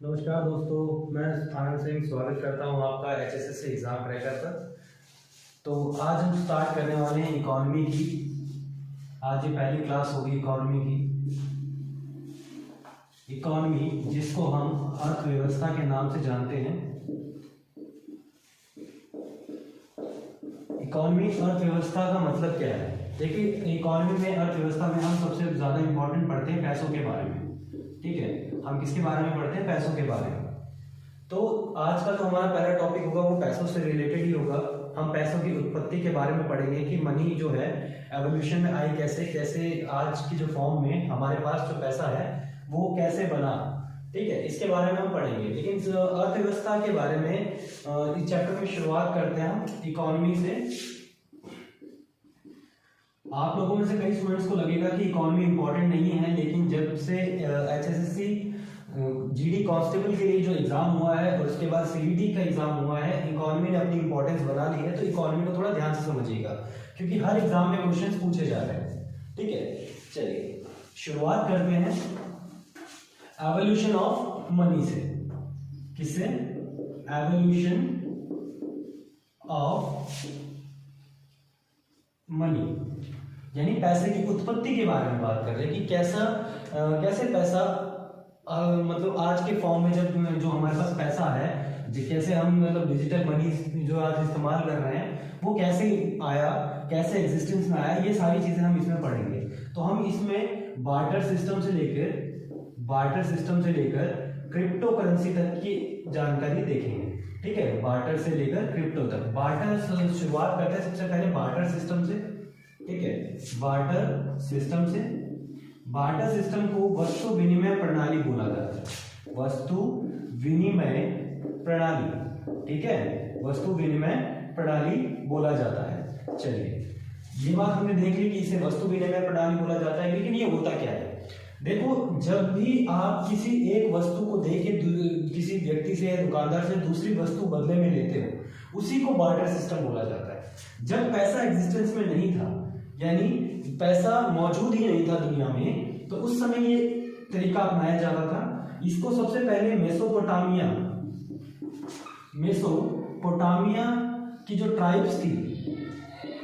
नमस्कार दोस्तों, मैं आनंद सिंह स्वागत करता हूं आपका HSSC एग्ज़ाम क्रैकर पर। तो आज हम स्टार्ट करने वाले हैं इकॉनमी की। आज ये पहली क्लास होगी इकॉनमी की। इकॉनमी जिसको हम अर्थव्यवस्था के नाम से जानते हैं। इकॉनमी अर्थव्यवस्था का मतलब क्या है? देखिए, इकॉनमी में अर्थव्यवस्था में हम सबसे ज़्यादा इम्पोर्टेंट पढ़ते हैं पैसों के बारे में। ठीक है, हम किसके बारे में पढ़ते हैं? पैसों के बारे में। तो आज का जो हमारा पहला टॉपिक होगा वो पैसों से रिलेटेड ही होगा। हम पैसों की उत्पत्ति के बारे में पढ़ेंगे कि मनी जो है एवोल्यूशन में आई कैसे कैसे, आज की जो फॉर्म में हमारे पास जो पैसा है वो कैसे बना। ठीक है, इसके बारे में हम पढ़ेंगे। लेकिन अर्थव्यवस्था के बारे में इस चैप्टर में शुरुआत करते हैं हम इकोनॉमी से। आप लोगों में से कई स्टूडेंट्स को लगेगा कि इकोनॉमी इंपॉर्टेंट नहीं है, लेकिन जब से HSSC GD कांस्टेबल के लिए जो एग्जाम हुआ है और उसके बाद CBT का एग्जाम हुआ है, इकोनॉमी ने अपनी इंपॉर्टेंस बना ली है। तो इकोनॉमी को थोड़ा ध्यान से समझिएगा, क्योंकि हर एग्जाम में क्वेश्चंस पूछे जा रहे हैं। ठीक है, चलिए शुरुआत करते हैं एवोल्यूशन ऑफ मनी से। किससे? एवोल्यूशन ऑफ मनी, यानी पैसे की उत्पत्ति के बारे में बात कर रहे हैं कि कैसे पैसा मतलब आज के फॉर्म में जब जो हमारे पास पैसा है, कैसे हम मतलब डिजिटल मनी जो आज इस्तेमाल कर रहे हैं वो कैसे आया, कैसे एग्जिस्टेंस में आया, ये सारी चीजें हम इसमें पढ़ेंगे। तो हम इसमें बार्टर सिस्टम से लेकर क्रिप्टो करेंसी तक की जानकारी देखेंगे। ठीक है, बार्टर से लेकर क्रिप्टो तक। बार्टर शुरुआत करते हैं सबसे पहले बार्टर सिस्टम से। ठीक है, बार्टर सिस्टम को वस्तु विनिमय प्रणाली बोला जाता है। वस्तु विनिमय प्रणाली, ठीक है, वस्तु विनिमय प्रणाली बोला जाता है। चलिए, ये बात हमने देख ली कि इसे वस्तु विनिमय प्रणाली बोला जाता है। लेकिन ये होता क्या है? देखो, जब भी आप किसी एक वस्तु को देके किसी व्यक्ति से या दुकानदार से दूसरी वस्तु बदले में लेते हो, उसी को बार्टर सिस्टम बोला जाता है। जब पैसा एग्जिस्टेंस में नहीं था, यानी पैसा मौजूद ही नहीं था दुनिया में, तो उस समय ये तरीका अपनाया जाता था। इसको सबसे पहले मेसोपोटामिया की जो ट्राइब्स थी,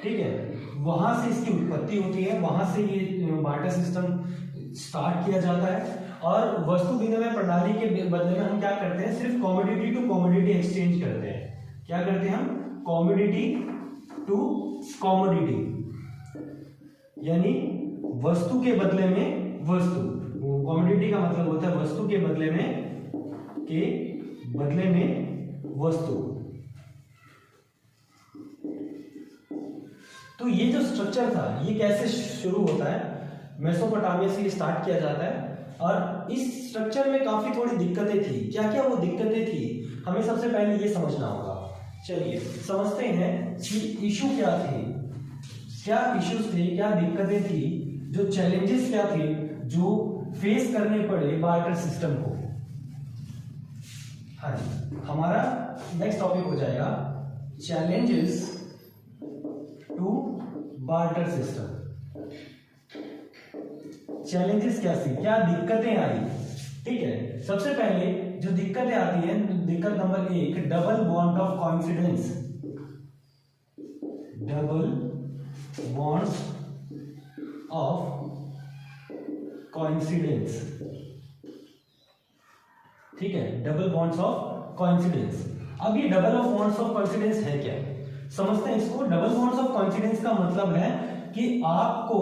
ठीक है, वहां से इसकी उत्पत्ति होती है। वहां से ये बार्टर सिस्टम स्टार्ट किया जाता है। और वस्तु विनिमय प्रणाली के बदले में हम क्या करते हैं? सिर्फ कमोडिटी टू कमोडिटी एक्सचेंज करते हैं। क्या करते हैं हम? कमोडिटी टू कमोडिटी, यानी वस्तु के बदले में वस्तु। कमोडिटी का मतलब होता है वस्तु के बदले में वस्तु। तो ये जो स्ट्रक्चर था, ये कैसे शुरू होता है? मेसोपोटामिया से स्टार्ट किया जाता है। और इस स्ट्रक्चर में काफी थोड़ी दिक्कतें थी। क्या क्या वो दिक्कतें थी, हमें सबसे पहले ये समझना होगा। चलिए समझते हैं कि इशू क्या थे, क्या इश्यूज थे, क्या दिक्कतें थी, जो चैलेंजेस क्या थे जो फेस करने पड़े बार्टर सिस्टम को। हाँ जी, हमारा नेक्स्ट टॉपिक हो जाएगा challenges to barter system. Challenges क्या थी, क्या दिक्कतें आई? ठीक है, सबसे पहले जो दिक्कतें आती हैं, दिक्कत number 1, double bond of coincidence. Double bonds of coincidence. ठीक है, डबल बॉन्ड्स ऑफ कॉइंसिडेंस। अब ये double of bonds of coincidence है क्या? समझते हैं इसको। डबल बॉन्ड्स ऑफ कॉइंसिडेंस का मतलब है कि आपको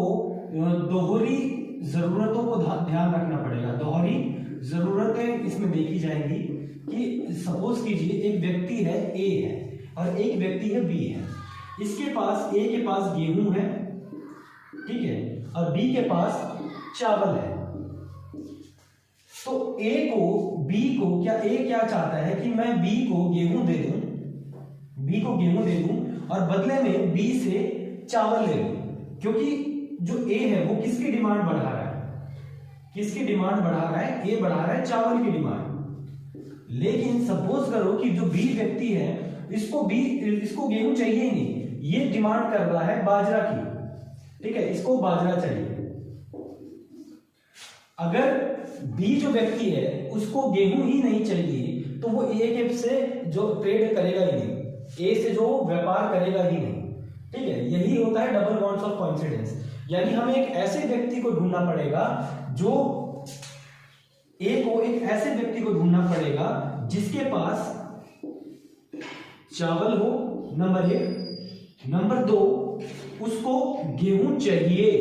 दोहरी जरूरतों को ध्यान रखना पड़ेगा। दोहरी जरूरतें इसमें देखी जाएंगी कि सपोज कीजिए एक व्यक्ति है A है और एक व्यक्ति है B है। इसके पास, A के पास गेहूं है, ठीक है, और B के पास चावल है। तो A क्या चाहता है कि मैं B को गेहूं दे दूं और बदले में B से चावल ले लूं, क्योंकि जो A है वो किसकी डिमांड बढ़ा रहा है? A बढ़ा रहा है चावल की डिमांड। लेकिन सपोज करो कि जो B व्यक्ति है, इसको गेहूं चाहिए ही नहीं, ये डिमांड कर रहा है बाजरा की। ठीक है, इसको बाजरा चाहिए। अगर बी जो व्यक्ति है उसको गेहूं ही नहीं चाहिए तो वो ए से जो ट्रेड करेगा ही नहीं, ए से जो व्यापार करेगा ही नहीं। ठीक है, यही होता है डबल बॉन्ड्स ऑफ कोइंसिडेंस। यानी हमें एक ऐसे व्यक्ति को ढूंढना पड़ेगा जो ए को एक ऐसे व्यक्ति को ढूंढना पड़ेगा जिसके पास चावल हो, नंबर 1। नंबर 2, उसको गेहूं चाहिए।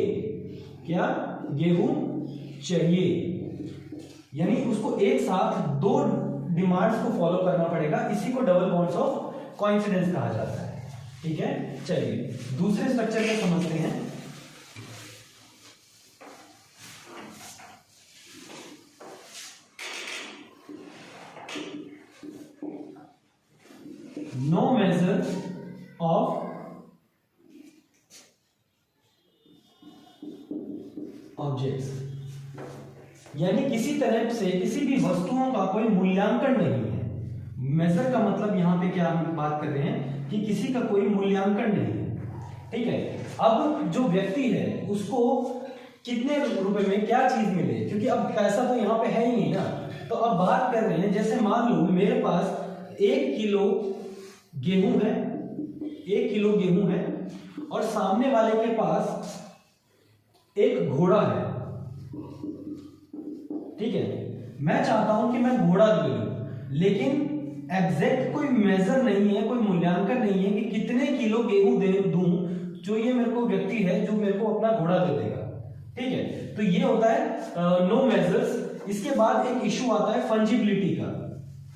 क्या? गेहूं चाहिए। यानी उसको एक साथ दो डिमांड्स को फॉलो करना पड़ेगा। इसी को डबल बॉन्ड्स ऑफ कोइंसिडेंस कहा जाता है। ठीक है, चलिए दूसरे स्ट्रक्चर को समझते हैं। नो मेजर ऑफ ऑब्जेक्ट्स, यानी किसी तरह से किसी भी वस्तुओं का कोई मूल्यांकन नहीं है। मेजर का मतलब यहां पे क्या हम बात कर रहे हैं कि किसी का कोई मूल्यांकन नहीं है। ठीक है, अब जो व्यक्ति है उसको कितने रुपए में क्या चीज मिले, क्योंकि अब पैसा तो यहां पे है ही नहीं ना। तो अब बात कर रहे हैं, जैसे मान लो मेरे पास 1 किलो गेहूं है, 1 किलो गेहूं है और सामने वाले के पास एक घोड़ा है। ठीक है, मैं चाहता हूं कि मैं घोड़ा ले लूं, लेकिन एग्जैक्ट कोई मेजर नहीं है, कोई मूल्यांकन नहीं है कि कितने किलो गेहूं दे दूं जो ये मेरे को व्यक्ति है जो मेरे को अपना घोड़ा दे देगा। ठीक है, तो ये होता है नो मेजर्स। इसके बाद एक इशू आता है फंजिबिलिटी का।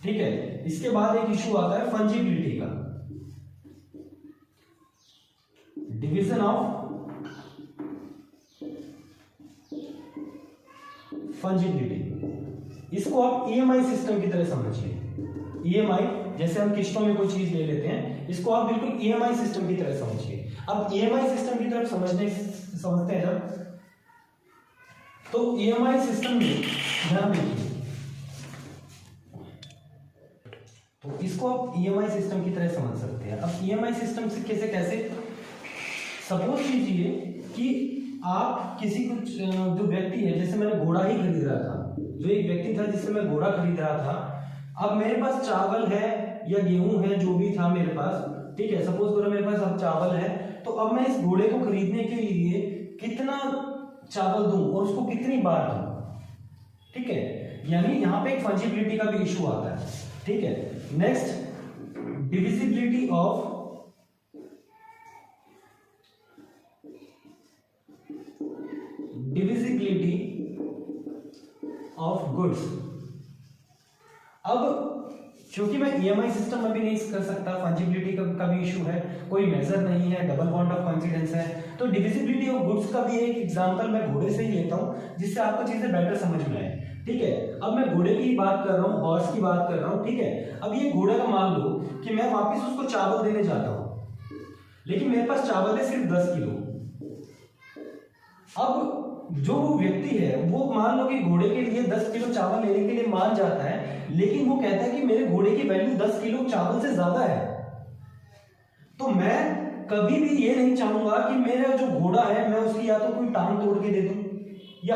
ठीक है, इसके बाद एक इशू आता है फंजिबिलिटी का, डिवीजन ऑफ फंजिबिलिटी। इसको आप ईएमआई सिस्टम की तरह समझिए। ईएमआई जैसे हम किस्तों में कोई चीज ले लेते हैं, इसको आप बिल्कुल ईएमआई सिस्टम की तरह समझिए। अब ईएमआई सिस्टम की तरफ समझते हैं जब, तो ईएमआई सिस्टम में ध्यान देखिए, तो इसको आप ईएमआई सिस्टम की तरह समझ सकते हैं। अब ईएमआई सिस्टम से कैसे सपोज कीजिए कि आप किसी को जो व्यक्ति है, जैसे मैंने घोड़ा ही खरीद रहा था, जो एक व्यक्ति था जिससे मैं घोड़ा खरीद रहा था, अब मेरे पास चावल है या गेहूं है, जो भी था मेरे पास। ठीक है, सपोज करो मेरे पास अब चावल है, तो अब मैं इस घोड़े को खरीदने के लिए कितना चावल दूं और उसको कितनी बार दूं। ठीक है, यानी यहां पे एक फंजिबिलिटी का भी इशू आता है। ठीक है, नेक्स्ट डिविजिबिलिटी ऑफ गुड्स। अब क्योंकि मैं ईएमआई सिस्टम में भी नहीं कर सकता, फंजिबिलिटी का भी इशू है, कोई मेजर नहीं है, डबल बॉन्ड ऑफ कोइंसिडेंस है, तो डिविजिबिलिटी ऑफ गुड्स का भी एक एग्जांपल मैं घोड़े से ही लेता हूं जिससे आपको चीजें बेटर समझ में आए। ठीक है, अब मैं घोड़े की बात कर रहा हूँ, हॉर्स की बात कर रहा हूँ। ठीक है, अब ये घोड़े का मान लो कि मैं वापिस उसको चावल देने जाता हूँ, लेकिन मेरे पास चावल है सिर्फ 10 किलो। अब जो व्यक्ति है वो मान लो कि घोड़े के लिए 10 किलो चावल लेने के लिए मान जाता है, लेकिन वो कहता है कि मेरे घोड़े की वैल्यू 10 किलो चावल से ज्यादा है। तो मैं कभी भी ये नहीं चाहूंगा कि मेरा जो घोड़ा है मैं उसकी या तो कोई टांग तोड़ के दे दूं, या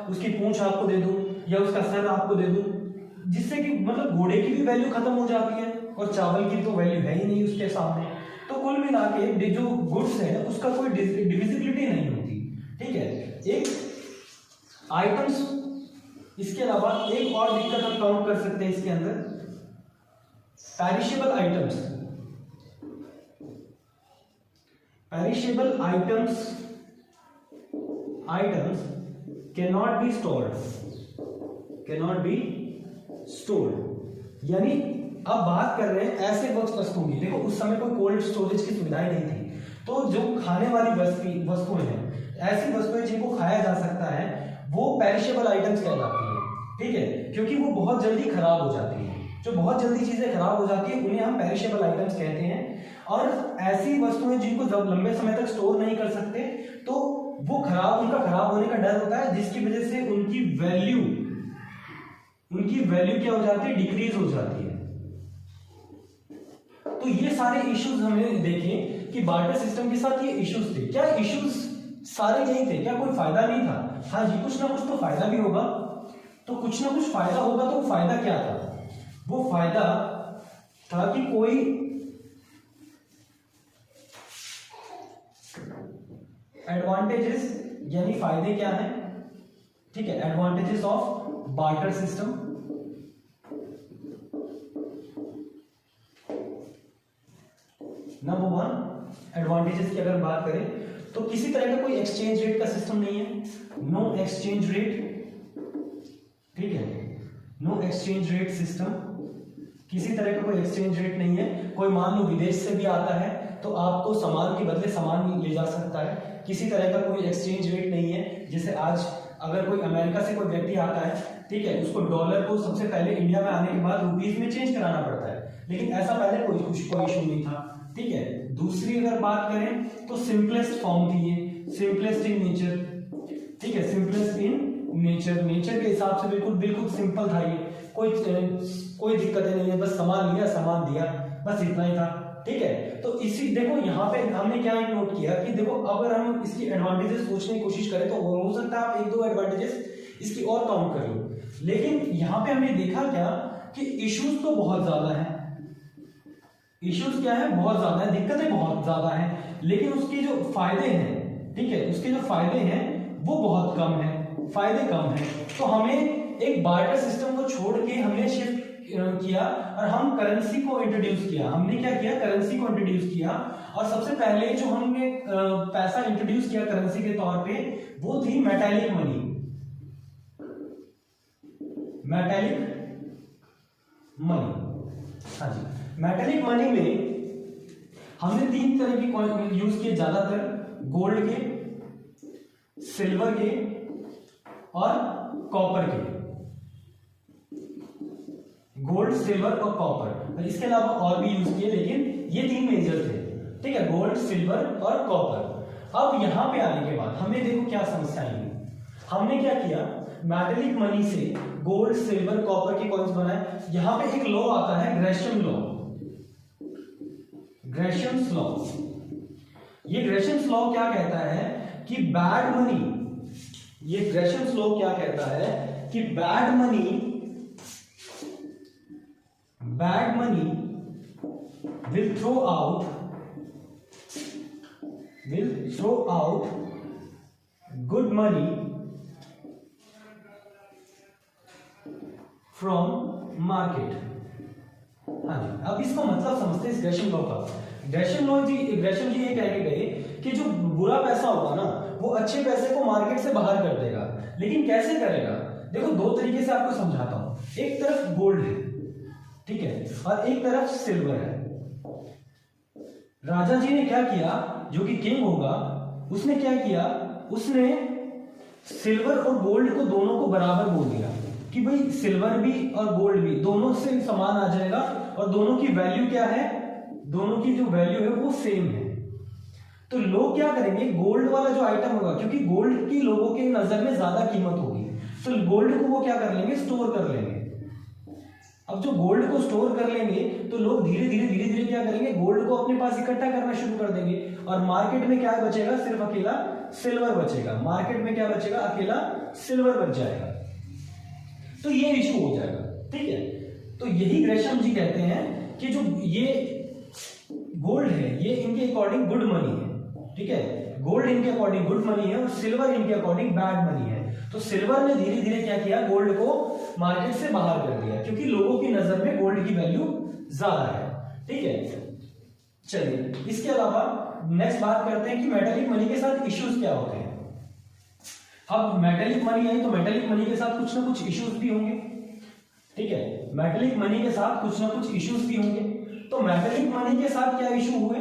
उसकी पूंछ आपको दे दूं, या उसका सर आपको दे दूं, जिससे कि मतलब घोड़े की भी वैल्यू खत्म हो जाती है और चावल की तो वैल्यू है ही नहीं उसके सामने। तो कुल मिला के जो गुड्स है उसका कोई डिविजिबिलिटी नहीं होती। ठीक है, एक आइटम्स, इसके अलावा एक और दिक्कत हम काउंट कर सकते हैं इसके अंदर, perishable items. Perishable items can not be stored. यानी अब बात कर रहे हैं ऐसे वस्तुओं की, देखो उस समय कोई कोल्ड स्टोरेज की सुविधाएं नहीं थी, तो जो खाने वाली वस्तुएं हैं, ऐसी वस्तुएं जिनको खाया जा सकता है, वो पेरिशेबल आइटम्स कहलाती है। ठीक है, क्योंकि वो बहुत जल्दी खराब हो जाती है। जो बहुत जल्दी चीजें खराब हो जाती है उन्हें हम पेरिशेबल आइटम्स कहते हैं। और ऐसी वस्तुएं जिनको जब लंबे समय तक स्टोर नहीं कर सकते, तो वो उनका खराब होने का डर होता है, जिसकी वजह से उनकी वैल्यू क्या हो जाती है, डिक्रीज हो जाती है। तो ये सारे इश्यूज हमने देखे कि बार्टर सिस्टम के साथ ये इश्यूज थे। क्या इश्यूज सारे यही थे? क्या कोई फायदा नहीं था? हाँ जी, कुछ ना कुछ तो फायदा भी होगा। तो कुछ ना कुछ फायदा होगा। तो वो फायदा क्या था? वो फायदा था कि कोई एडवांटेजेस, यानी फायदे क्या है, ठीक है, advantages of barter system. Number 1 advantages की अगर बात करें तो किसी तरह का कोई एक्सचेंज रेट का सिस्टम नहीं है, नो एक्सचेंज रेट, ठीक है, नो एक्सचेंज रेट सिस्टम, किसी तरह का कोई एक्सचेंज रेट नहीं है। कोई मान लो विदेश से भी आता है तो आपको सामान के बदले सामान ले जा सकता है, किसी तरह का कोई एक्सचेंज रेट नहीं है। जैसे आज अगर कोई अमेरिका से कोई व्यक्ति आता है, ठीक है, उसको डॉलर को सबसे पहले इंडिया में आने के बाद रुपीज में चेंज कराना पड़ता है, लेकिन ऐसा पहले कोई इशू नहीं था, ठीक है। दूसरी अगर बात करें तो सिंपलेस्ट फॉर्म थी ये, सिंपलेस्ट इन नेचर, ठीक है, सिंपलेस्ट इन नेचर, नेचर के हिसाब से बिल्कुल सिंपल था ये, कोई दिक्कतें नहीं है, बस सामान लिया सामान दिया, बस इतना ही था, ठीक है। तो इसी देखो यहाँ पे हमने क्या नोट किया कि देखो अगर हम इसकी एडवांटेजेस सोचने की कोशिश करें तो हो सकता है आप 1-2 एडवांटेजेस इसकी और काउंट कर लो, लेकिन यहाँ पे हमने देखा क्या कि इश्यूज तो बहुत ज्यादा है, इश्यूज क्या है, बहुत ज्यादा है, दिक्कतें बहुत ज्यादा है, लेकिन उसके जो फायदे हैं, ठीक है, उसके जो फायदे हैं वो बहुत कम है, फायदे कम है। तो हमें एक बार्टर सिस्टम को छोड़ के हमने शिफ्ट किया और हम करेंसी को इंट्रोड्यूस किया। हमने क्या किया, करेंसी को इंट्रोड्यूस किया, और सबसे पहले जो हमने पैसा इंट्रोड्यूस किया करेंसी के तौर पे वो थी मेटालिक मनी, मेटालिक मनी, हाँ जी। मेटालिक मनी में हमने 3 तरह की कॉइन यूज किए, ज्यादातर गोल्ड के, सिल्वर के और कॉपर के, गोल्ड, सिल्वर और कॉपर। इसके अलावा और भी यूज किए, लेकिन ये 3 मेजर थे, ठीक है, गोल्ड, सिल्वर और कॉपर। अब यहां पे आने के बाद हमें देखो क्या समस्या आई। हमने क्या किया, मेटालिक मनी से गोल्ड, सिल्वर, कॉपर के कॉइन्स बनाए। यहां पे एक लॉ आता है, ग्रेशम लॉ, ग्रेशम्स लॉ। ये ग्रेशम्स लॉ क्या कहता है कि बैड मनी, ये ग्रेशम्स लॉ क्या कहता है कि bad money will throw out good money from market। हाँ जी, अब इसका मतलब समझते हैं इस ग्रेशम लॉ का। ग्रेशम जी ये कहने गए कि जो बुरा पैसा होगा ना वो अच्छे पैसे को मार्केट से बाहर कर देगा, लेकिन कैसे करेगा? देखो 2 तरीके से आपको समझाता हूं। एक तरफ गोल्ड है, ठीक है, और एक तरफ सिल्वर है। राजा जी ने क्या किया, जो कि किंग होगा, उसने क्या किया, उसने सिल्वर और गोल्ड को दोनों को बराबर बोल दिया कि भाई सिल्वर भी और गोल्ड भी दोनों से समान आ जाएगा, और दोनों की वैल्यू क्या है, दोनों की जो वैल्यू है वो सेम है। तो लोग क्या करेंगे, गोल्ड वाला जो आइटम होगा, क्योंकि गोल्ड की लोगों के नजर में ज्यादा कीमत होगी, तो गोल्ड को वो क्या कर लेंगे, स्टोर कर लेंगे। अब जो गोल्ड को स्टोर कर लेंगे तो लोग धीरे धीरे क्या करेंगे, गोल्ड को अपने पास इकट्ठा करना शुरू कर देंगे, और मार्केट में क्या बचेगा, सिर्फ अकेला सिल्वर बचेगा। मार्केट में क्या बचेगा, अकेला सिल्वर बच जाएगा। तो ये इशू हो जाएगा, ठीक है। तो यही ग्रेशम जी कहते हैं कि जो ये गोल्ड है ये इनके अकॉर्डिंग गुड मनी है, ठीक है, गोल्ड इनके अकॉर्डिंग गुड मनी है और सिल्वर इनके अकॉर्डिंग बैड मनी है। तो सिल्वर ने धीरे धीरे क्या किया, गोल्ड को मार्केट से बाहर कर दिया, क्योंकि लोगों की नजर में गोल्ड की वैल्यू ज्यादा है, ठीक है। चलिए, इसके अलावा नेक्स्ट बात करते हैं कि मेटालिक मनी के साथ इश्यूज क्या होते हैं। अब मेटालिक मनी आई तो मेटालिक मनी के साथ कुछ ना कुछ इश्यूज भी होंगे, ठीक है, मेटालिक मनी के साथ कुछ ना कुछ इश्यूज भी होंगे। तो मेटालिक मनी के साथ क्या इशू हुए,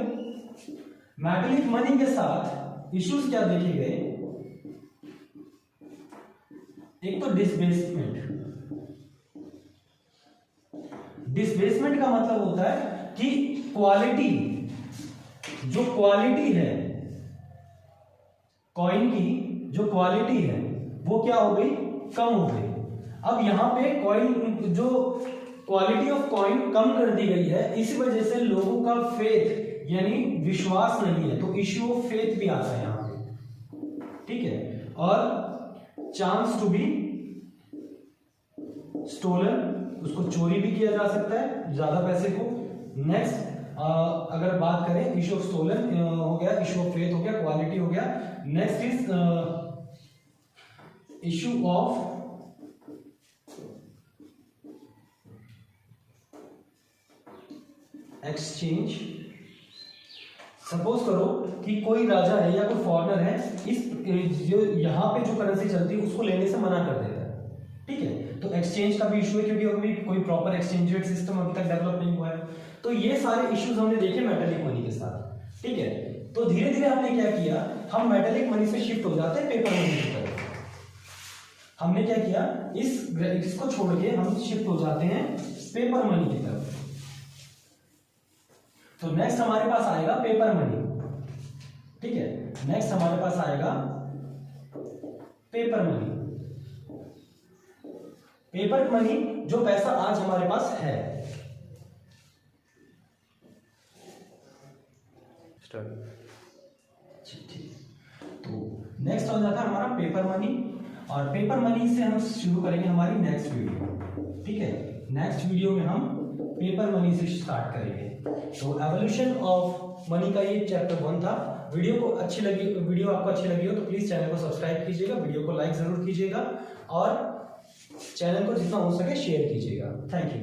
मेटालिक मनी के साथ इश्यूज क्या देखे गए, एक तो डिसबेसमेंट। डिसबेसमेंट का मतलब होता है कि क्वालिटी, जो क्वालिटी है कॉइन की, जो क्वालिटी है वो क्या हो गई, कम हो गई। अब यहां पे कॉइन, जो क्वालिटी ऑफ कॉइन कम कर दी गई है, इस वजह से लोगों का फेथ यानी विश्वास नहीं है, तो इश्यू ऑफ फेथ भी आता है यहां पे, ठीक है। और चांस टू बी स्टोलन, उसको चोरी भी किया जा सकता है ज्यादा पैसे को। नेक्स्ट अगर बात करें इशू ऑफ स्टोलन हो गया, इशू ऑफ फेथ हो गया, क्वालिटी हो गया। Next is issue of exchange. Suppose करो कि कोई राजा है या कोई फॉरेनर है, इस जो यहाँ पे जो करेंसी चलती है उसको लेने से मना कर देता है, ठीक है, तो एक्सचेंज का भी इशू है, क्योंकि अभी कोई प्रॉपर एक्सचेंज रेट सिस्टम अभी तक डेवलप नहीं हुआ है। तो ये सारे इश्यूज हमने देखे मेटेलिक मनी के साथ, ठीक है। तो धीरे धीरे हमने क्या किया, हम मेटेलिक मनी से शिफ्ट हो जाते हैं पेपर मनी की तरफ। हमने क्या किया, इसको छोड़ के हम शिफ्ट हो जाते हैं पेपर मनी की तरफ। तो नेक्स्ट हमारे पास आएगा पेपर मनी, ठीक है, नेक्स्ट हमारे पास आएगा पेपर मनी। पेपर मनी जो पैसा आज हमारे पास है। ठीक, तो नेक्स्ट हो जाता है हमारा पेपर मनी, और पेपर मनी से हम शुरू करेंगे हमारी नेक्स्ट वीडियो, ठीक है। नेक्स्ट वीडियो में हम पेपर मनी से स्टार्ट करेंगे। तो एवोल्यूशन ऑफ मनी का ये चैप्टर 1 था। वीडियो आपको अच्छी लगी हो तो प्लीज चैनल को सब्सक्राइब कीजिएगा, वीडियो को लाइक जरूर कीजिएगा, और चैनल को जितना हो सके शेयर कीजिएगा। Thank you.